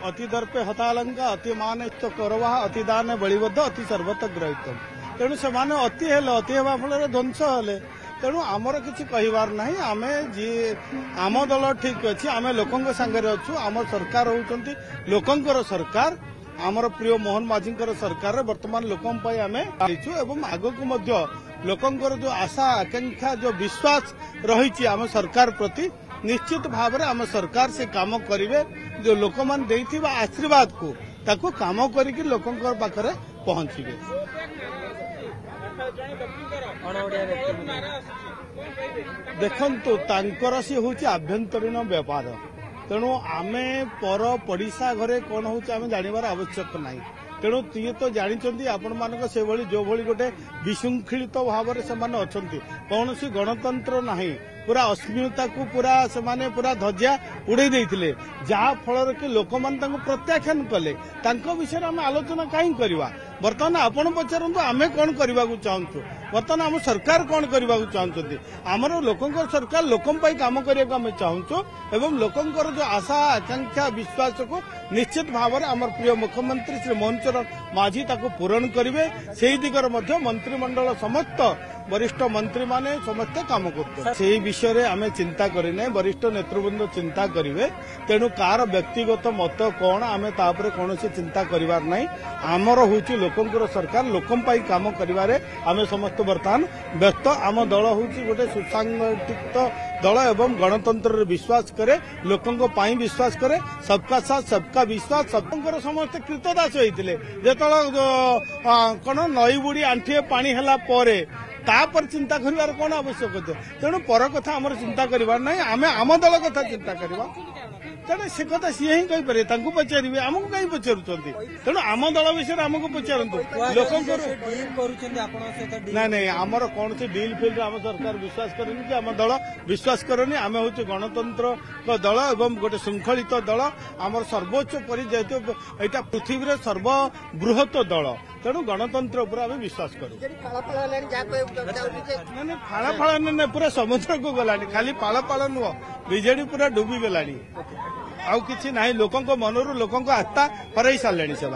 अति दर्पे हतालंका अति मान कौरवा अति दान बलिबद्ध अति सर्वत ग्रहित तेणु से अति हेले अति हेबा फल ध्वंस हेले तेणु आमर किसी कहबार ना आमे जी आम दल ठीक अच्छी आम लोकों सांगे अच्छु आम सरकार होती लोकंकर सरकार आमर प्रिय मोहन माझी सरकार वर्तमान लोकों आम एवं आगक लोकंकर जो आशा आकांक्षा जो विश्वास रही आम सरकार प्रति निश्चित भाव में आम सरकार से काम करेंगे जो लोक मैंने आशीर्वाद को ताको काम करके लोकों पाखे पहुंचे देखंतु तांकर सी हूँ आभ्यंतरीण व्यापार तेणु आमे पर पड़िशा घरे कौन हूँ आम जानवर आवश्यक नहीं तेणु ती तो जानते आपण मान से जो भली गोटे विशृंखलित भाव में अच्छा कौन सी गणतंत्र नहीं पूरा अस्मिता को पूरा से पूरा ध्वजा उड़े देते जहाँ फल कि लोक मैंने प्रत्याख्यान कले विषय आम आलोचना कहीं करवा बर्तमान आपण पचारतु आम कौन करने को चाहूँ बर्तमान आम सरकार कौन करने को चाहते आमर लोकों सरकार लोकों काम करने को आम चाहूँ एवं लोकों जो आशा आकांक्षा विश्वास को निश्चित भाव में आम प्रिय मुख्यमंत्री श्री मोहन चरण माझी पूरण करेंगे से दिगर मंत्रिमंडल समस्त वरिष्ठ मंत्री माने समस्त काम करते विषय में आम चिंता करने वरिष्ठ नेतृवृंद चिंता करेंगे तेणु कार व्यक्तिगत मत कौन आम तापर कौन चिंता करार ना आमर हूँ लोकंर सरकार लोकं काम करें आम समस्त बर्तमान व्यस्त आम दल हूँ गोटे सुसंगठित दल एवं गणतंत्र विश्वास करे लोकों विश्वास करे सबका साथ सबका विश्वास सबकर समस्त कृतदास होते जो कौन नई बुड़ी आंठिए पानी है तापर चिंता करिवार कौन आवश्यक तेणु पर कथा आमर चिंता करिवार नहीं आमे आम दल कथा चिंता करवा तेणु से कथा सी ही कहीपर पचारे आमको कहीं पचारुंट तेणु आम दल विषय आमको पचारतु ना नहीं आमर कौन सी डील फिल आम सरकार विश्वास करेनि कि आम दल विश्वास करनी आम हूँ गणतंत्र दल एवं गोटे श्रृंखलित दल आमर सर्वोच्च परिचय यहाँ पृथ्वी सर्वबृहत दल तेणु गणतंत्र उपर आम विश्वास करूँ फाड़ा फाड़ा पूरा समुद्र को गलानी खाली फाड़ा फाड़ा नुह बीजेडी पूरा डूबी गलानी आउ किसी ना लोकों मनरू लोकों आस्था हरई सारे से